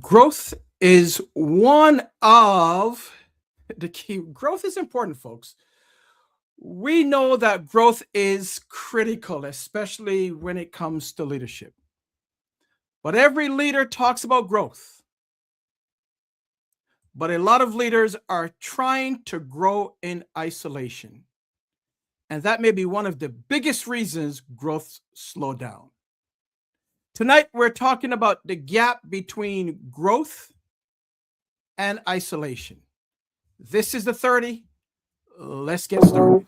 Growth is one of the key. Growth is important, folks. We know that growth is critical, especially when it comes to leadership. But every leader talks about growth. But a lot of leaders are trying to grow in isolation. And that may be one of the biggest reasons growth slow down. Tonight, we're talking about the gap between growth and isolation. This is the 30. Let's get started.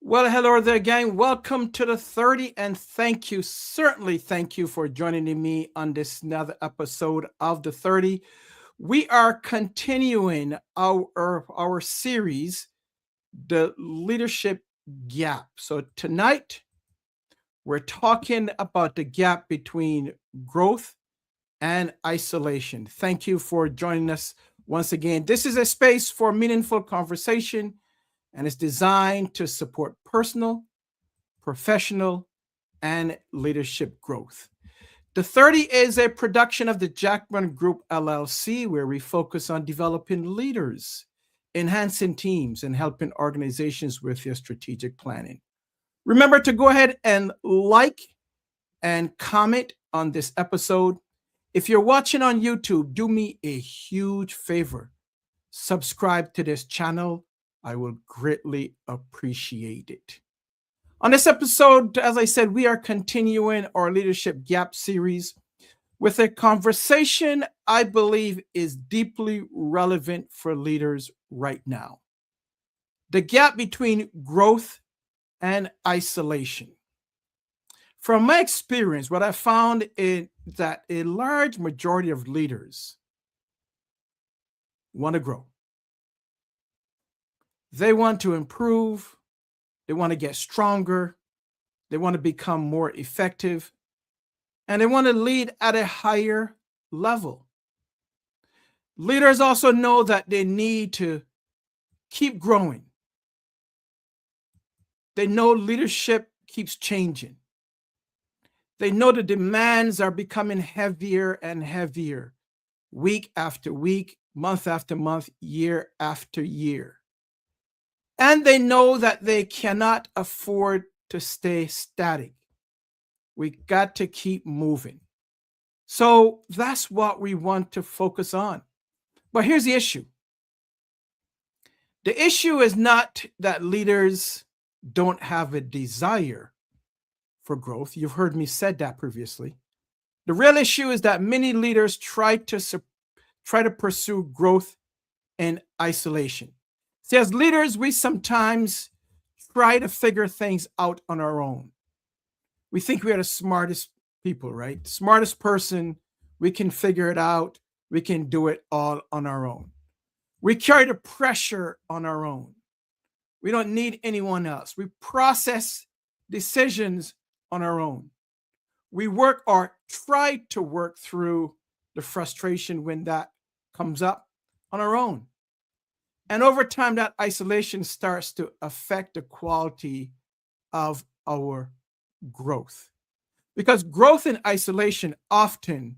Well, hello there, gang. Welcome to the 30, and thank you, certainly thank you for joining me on this another episode of the 30. We are continuing our series, The Leadership Gap. So tonight, we're talking about the gap between growth and isolation. Thank you for joining us once again. This is a space for meaningful conversation, and it's designed to support personal, professional, and leadership growth. The 30 is a production of the Jackman Group LLC, where we focus on developing leaders, enhancing teams, and helping organizations with their strategic planning. Remember to go ahead and like and comment on this episode. If you're watching on YouTube, do me a huge favor. Subscribe to this channel. I will greatly appreciate it. On this episode, as I said, we are continuing our Leadership Gap series with a conversation I believe is deeply relevant for leaders right now. The gap between growth and isolation. From my experience, what I found is that a large majority of leaders want to grow. They want to improve. They want to get stronger. They want to become more effective. And they want to lead at a higher level. Leaders also know that they need to keep growing. They know leadership keeps changing. They know the demands are becoming heavier and heavier, week after week, month after month, year after year. And they know that they cannot afford to stay static. We got to keep moving. So that's what we want to focus on. But here's the issue. The issue is not that leaders don't have a desire for growth. You've heard me said that previously. The real issue is that many leaders try to pursue growth in isolation. See, as leaders, we sometimes try to figure things out on our own. We think we are the smartest people, right? The smartest person, we can figure it out. We can do it all on our own. We carry the pressure on our own. We don't need anyone else. We process decisions on our own. We work or try to work through the frustration when that comes up on our own. And over time, that isolation starts to affect the quality of our growth. Because growth in isolation often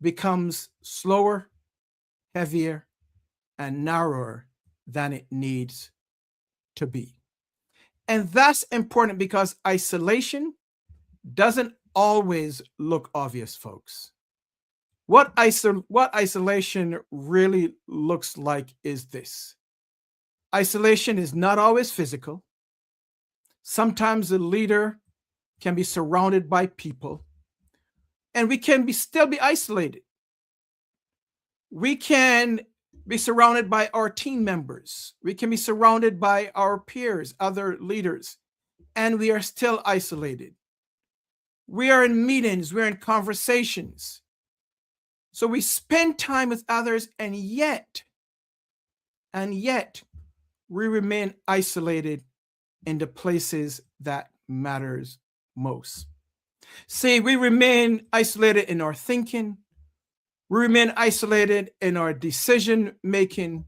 becomes slower, heavier, and narrower than it needs to be. And that's important because isolation doesn't always look obvious, folks. What isolation really looks like is this. Isolation is not always physical. Sometimes the leader can be surrounded by people, and we can still be isolated. We can be surrounded by our team members. We can be surrounded by our peers, other leaders, and we are still isolated. We are in meetings, we're in conversations. So we spend time with others, and yet, we remain isolated in the places that matters most. See, we remain isolated in our thinking. We remain isolated in our decision making.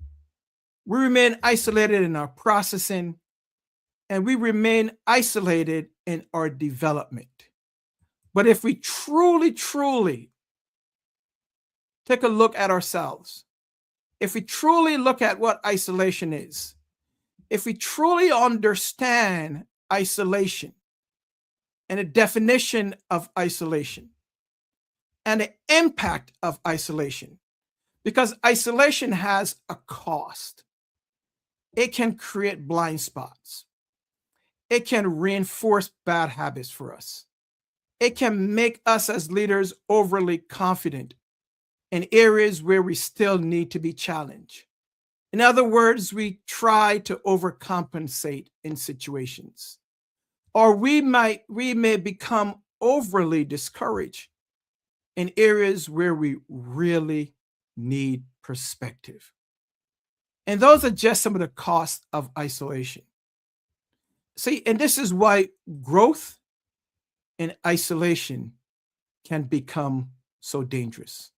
We remain isolated in our processing. And we remain isolated in our development. But if we truly, truly take a look at ourselves, if we truly look at what isolation is, if we truly understand isolation and the definition of isolation and the impact of isolation, because isolation has a cost. It can create blind spots. It can reinforce bad habits for us. It can make us as leaders overly confident in areas where we still need to be challenged. In other words, we try to overcompensate in situations, or we may become overly discouraged in areas where we really need perspective. And those are just some of the costs of isolation. See, and this is why growth in isolation can become so dangerous.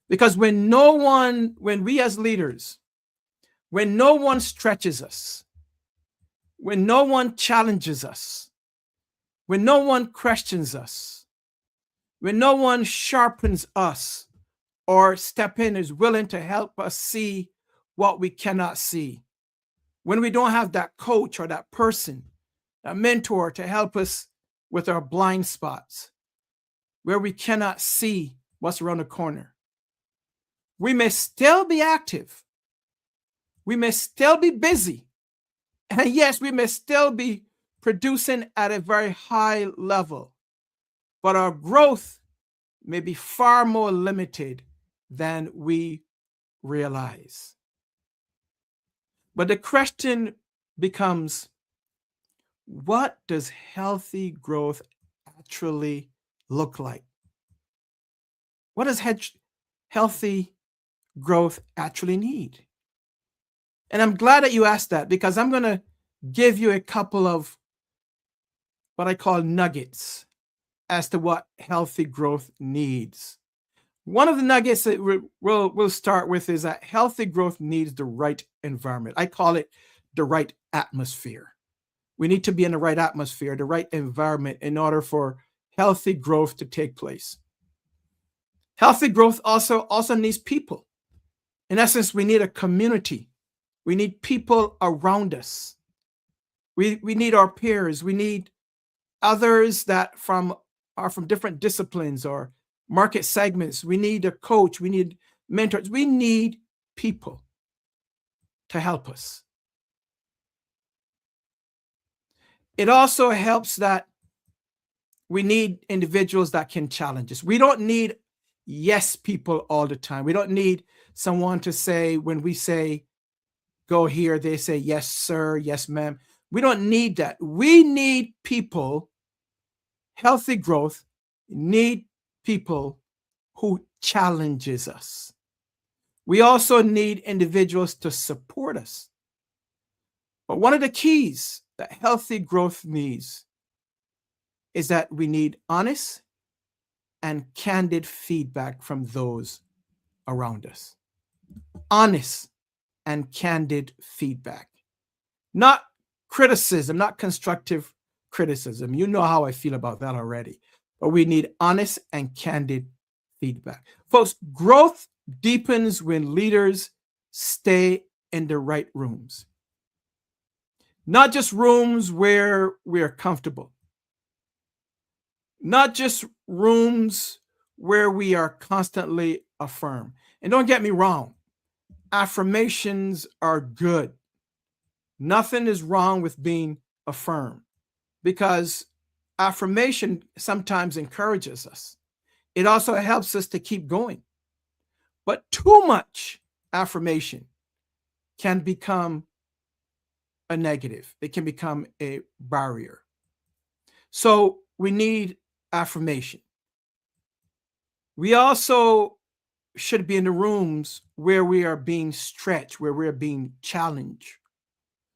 Because when we as leaders, when no one stretches us, when no one challenges us, when no one questions us, when no one sharpens us or step in is willing to help us see what we cannot see, when we don't have that coach or that person, that mentor to help us with our blind spots, where we cannot see what's around the corner, we may still be active. We may still be busy. And yes, we may still be producing at a very high level, but our growth may be far more limited than we realize. But the question becomes, what does healthy growth actually look like? What does healthy growth actually need? And I'm glad that you asked that, because I'm going to give you a couple of what I call nuggets as to what healthy growth needs. One of the nuggets that we'll start with is that healthy growth needs the right environment. I call it the right atmosphere. We need to be in the right atmosphere, the right environment in order for healthy growth to take place. Healthy growth also needs people. In essence, we need a community. We need people around us. We need our peers. We need others that are from different disciplines or market segments. We need a coach. We need mentors. We need people to help us. It also helps that we need individuals that can challenge us. We don't need yes people all the time. We don't need someone to say, when we say, go here, they say, yes, sir, yes, ma'am. We don't need that. We need people. Healthy growth need people who challenges us. We also need individuals to support us. But one of the keys that healthy growth needs is that we need honest and candid feedback from those around us. Honest and candid feedback. Not criticism, not constructive criticism. You know how I feel about that already. But we need honest and candid feedback. Folks, growth deepens when leaders stay in the right rooms, not just rooms where we're comfortable, not just rooms where we are constantly affirmed. And don't get me wrong, affirmations are good. Nothing is wrong with being affirmed because affirmation sometimes encourages us. It also helps us to keep going. But too much affirmation can become a negative, it can become a barrier. So we need affirmation. We also should be in the rooms where we are being stretched, where we're being challenged.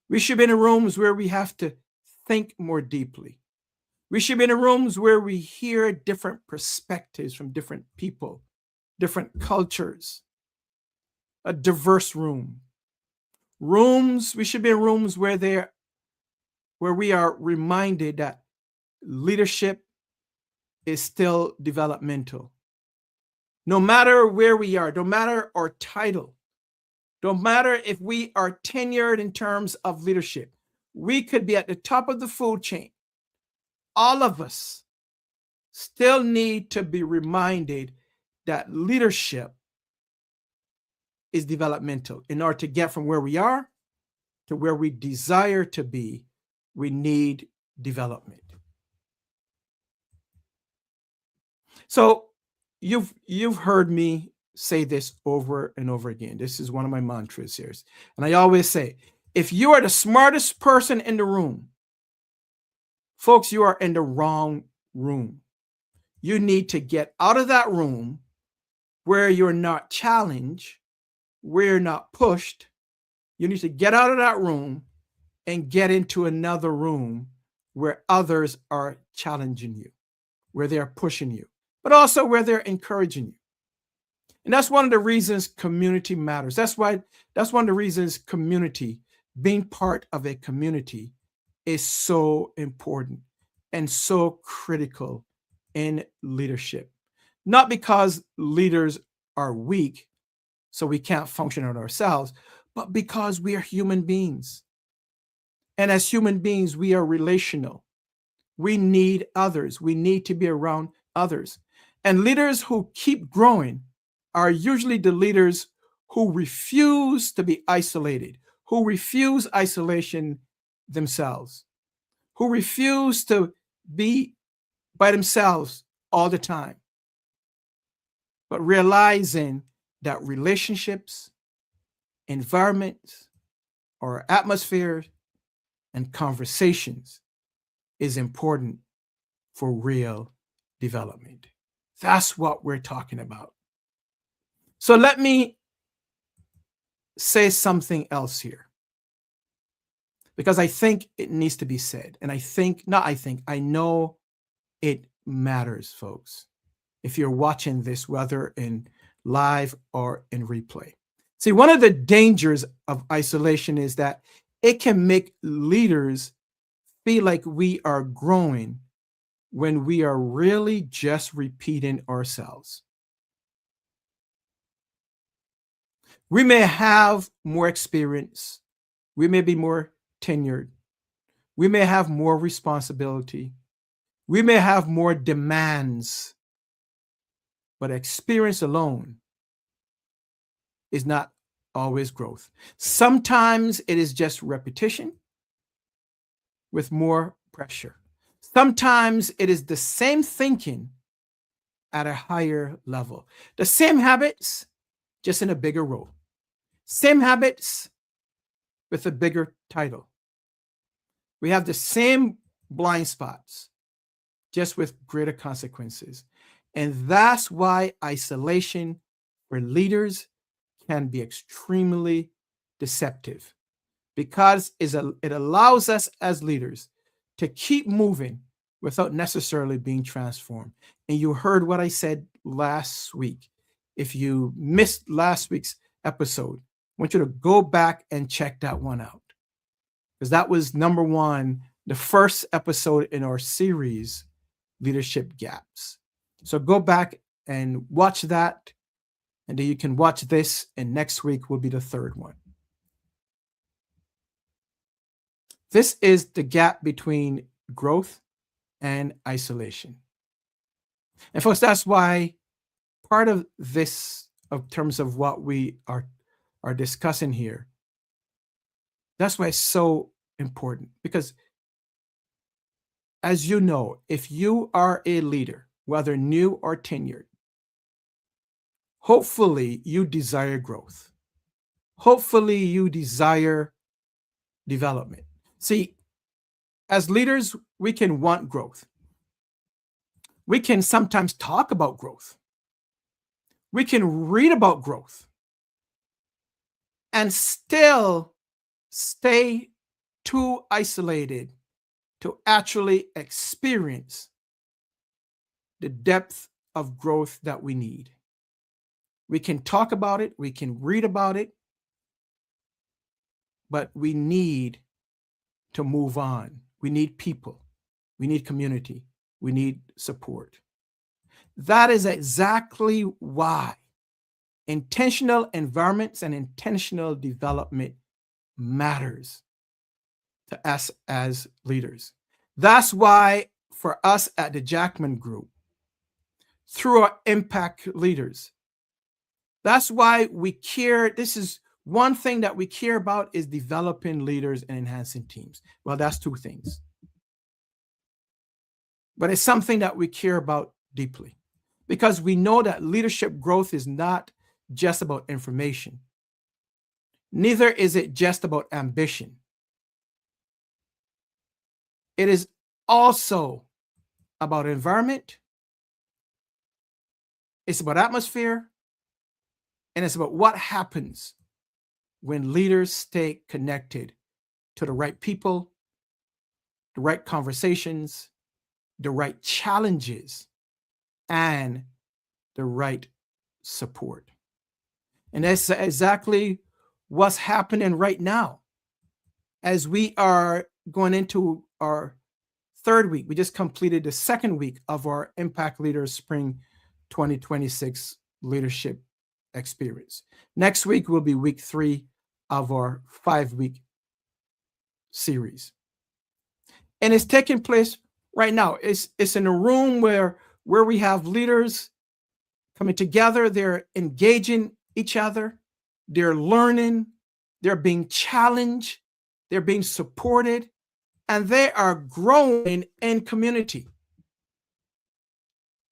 We should be in the rooms where we have to think more deeply. We should be in the rooms where we hear different perspectives from different people, different cultures, a diverse room. We should be in rooms where we are reminded that leadership is still developmental. No matter where we are, no matter our title, no matter if we are tenured in terms of leadership, we could be at the top of the food chain. All of us still need to be reminded that leadership is developmental. In order to get from where we are to where we desire to be, we need development. So you've heard me say this over and over again. This is one of my mantras here. And I always say, if you are the smartest person in the room, folks, you are in the wrong room. You need to get out of that room where you're not challenged, where you're not pushed. You need to get out of that room and get into another room where others are challenging you, where they're pushing you, but also where they're encouraging you. And that's one of the reasons community matters. That's one of the reasons community, being part of a community, is so important and so critical in leadership. Not because leaders are weak, so we can't function on ourselves, but because we are human beings. And as human beings, we are relational. We need others. We need to be around others. And leaders who keep growing are usually the leaders who refuse to be isolated, who refuse isolation themselves, who refuse to be by themselves all the time, but realizing that relationships, environments, or atmospheres and conversations is important for real development. That's what we're talking about. So let me say something else here, because I think it needs to be said. And I know it matters, folks, if you're watching this, whether in live or in replay. See, one of the dangers of isolation is that it can make leaders feel like we are growing when we are really just repeating ourselves. We may have more experience. We may be more tenured. We may have more responsibility. We may have more demands. But experience alone is not always growth. Sometimes it is just repetition with more pressure. Sometimes it is the same thinking at a higher level. The same habits, just in a bigger role. Same habits with a bigger title. We have the same blind spots, just with greater consequences. And that's why isolation for leaders can be extremely deceptive, because it allows us as leaders to keep moving without necessarily being transformed. And you heard what I said last week. If you missed last week's episode, want you to go back and check that one out, because that was number one, the first episode in our series, Leadership Gaps. So go back and watch that, and then you can watch this, and next week will be the third one. This is the gap between growth and isolation. And folks, that's why part of this, of terms of what we are discussing here, that's why it's so important. Because as you know, if you are a leader, whether new or tenured, hopefully you desire growth. Hopefully you desire development. See, as leaders, we can want growth. We can sometimes talk about growth. We can read about growth and still stay too isolated to actually experience the depth of growth that we need. We can talk about it, we can read about it, but we need to move on. We need people, we need community, we need support. That is exactly why intentional environments and intentional development matters to us as leaders. That's why for us at the Jackman Group, through our impact leaders, that's why we care. This is one thing that we care about, is developing leaders and enhancing teams. Well, that's two things. But it's something that we care about deeply, because we know that leadership growth is not just about information. Neither is it just about ambition. It is also about environment. It's about atmosphere. And it's about what happens when leaders stay connected to the right people, the right conversations, the right challenges, and the right support. And that's exactly what's happening right now as we are going into our third week. We just completed the second week of our Impact Leaders Spring 2026 Leadership Experience. Next week will be week 3 of our 5-week series. And it's taking place right now. It's in a room where we have leaders coming together. They're engaging each other. They're learning. They're being challenged. They're being supported. And they are growing in community.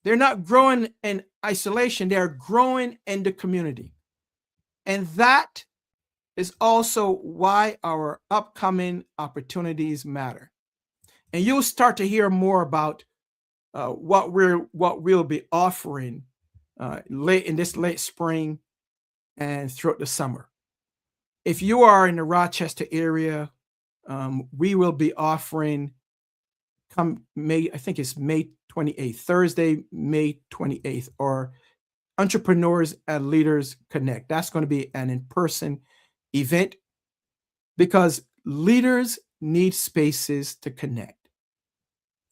They're not growing in isolation. They're growing in the community. And that is also why our upcoming opportunities matter. And you'll start to hear more about what we'll be offering late in this late spring and throughout the summer. If you are in the Rochester area, we will be offering May 28th, Thursday, May 28th, or Entrepreneurs and Leaders Connect. That's going to be an in-person event because leaders need spaces to connect.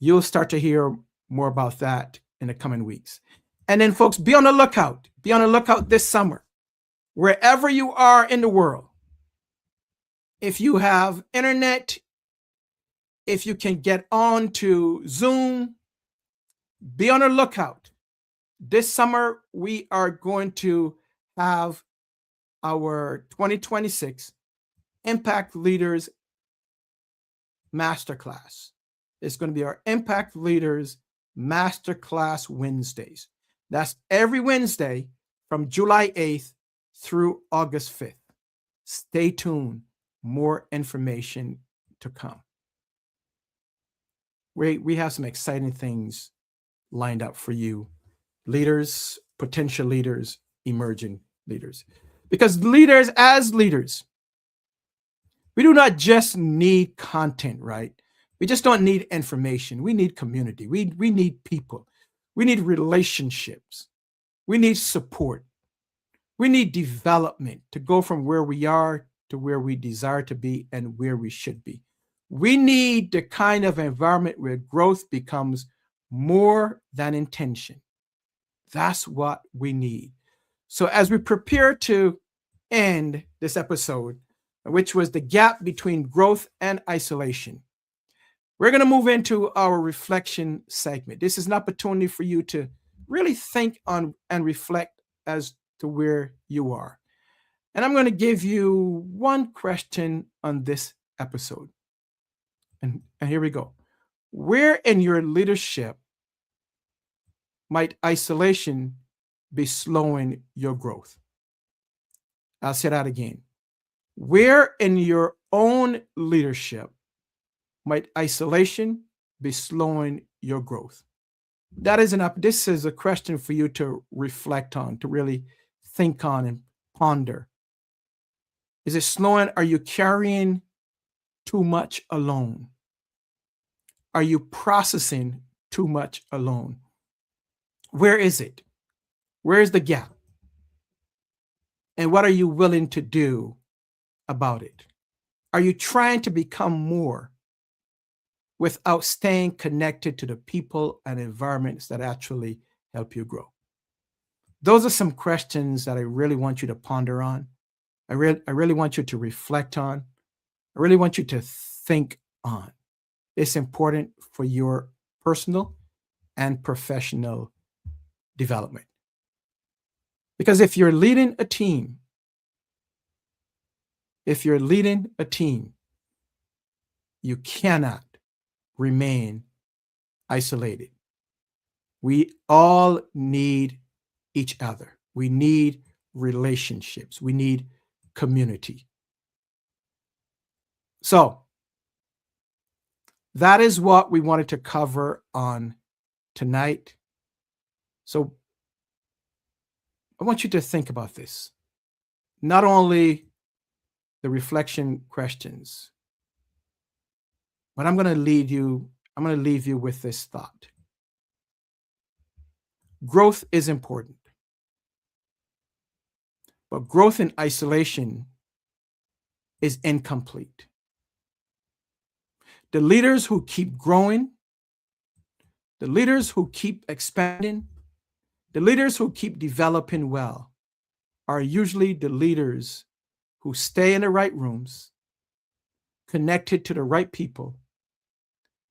You'll start to hear more about that in the coming weeks. And then, folks, be on the lookout. Be on the lookout this summer, wherever you are in the world. If you have internet, if you can get on to Zoom, be on the lookout. This summer, we are going to have our 2026 Impact Leaders Masterclass. It's going to be our Impact Leaders Masterclass Wednesdays. That's every Wednesday from July 8th through August 5th. Stay tuned. More information to come. We have some exciting things lined up for you, leaders, potential leaders, emerging leaders. Because leaders, as leaders, we do not just need content, right? We just don't need information. We need community. We need people. We need relationships. We need support. We need development to go from where we are to where we desire to be and where we should be. We need the kind of environment where growth becomes more than intention. That's what we need. So, as we prepare to end this episode, which was the gap between growth and isolation, we're going to move into our reflection segment. This is an opportunity for you to really think on and reflect as to where you are. And I'm going to give you one question on this episode. And here we go. Where in your leadership might isolation be slowing your growth? I'll say that again. Where in your own leadership might isolation be slowing your growth? This is a question for you to reflect on, to really think on and ponder. Is it slowing? Are you carrying too much alone? Are you processing too much alone? Where is it? Where is the gap? And what are you willing to do about it? Are you trying to become more without staying connected to the people and environments that actually help you grow? Those are some questions that I really want you to ponder on. I really want you to reflect on. I really want you to think on. It's important for your personal and professional development. Because if you're leading a team, you cannot remain isolated. We all need each other. We need relationships. We need community. So that is what we wanted to cover on tonight. So I want you to think about this. Not only the reflection questions, but I'm going to leave you with this thought. Growth is important, but growth in isolation is incomplete. The leaders who keep growing, the leaders who keep expanding, the leaders who keep developing well are usually the leaders who stay in the right rooms, connected to the right people,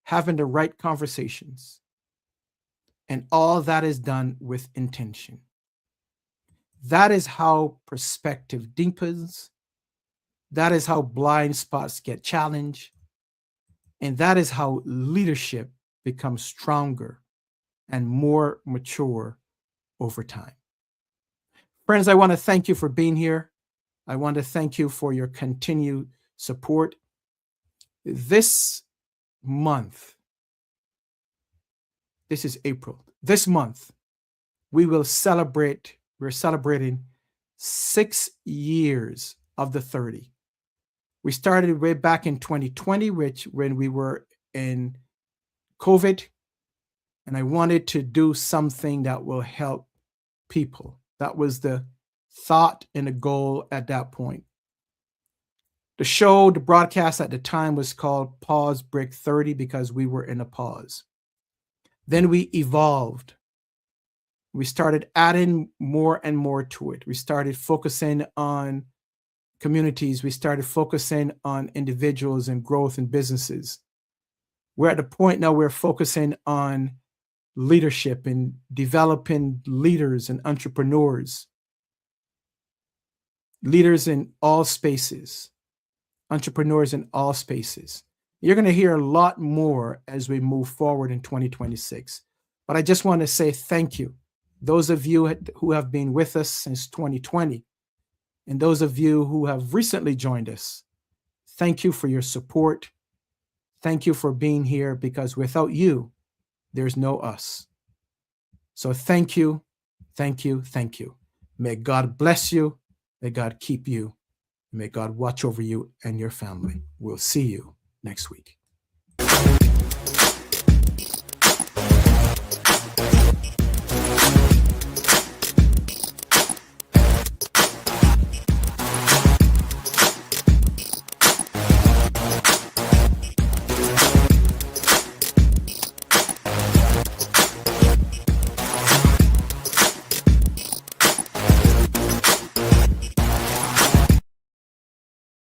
having the right conversations, and all that is done with intention. That is how perspective deepens. That is how blind spots get challenged. And that is how leadership becomes stronger and more mature over time. Friends, I want to thank you for being here. I want to thank you for your continued support. This month, this is April. This month, we're celebrating 6 years of the 30. We started way back in 2020, when we were in COVID, and I wanted to do something that will help people. That was the thought and the goal at that point. The broadcast at the time was called Pause Break 30 because we were in a pause. Then we evolved. We started adding more and more to it. We started focusing on communities. We started focusing on individuals and growth in businesses. We're at the point now we're focusing on leadership and developing leaders and entrepreneurs, leaders in all spaces, entrepreneurs in all spaces. You're going to hear a lot more as we move forward in 2026. But I just want to say thank you. Those of you who have been with us since 2020, and those of you who have recently joined us, thank you for your support. Thank you for being here, because without you, there's no us. So thank you, thank you, thank you. May God bless you. May God keep you. May God watch over you and your family. We'll see you next week.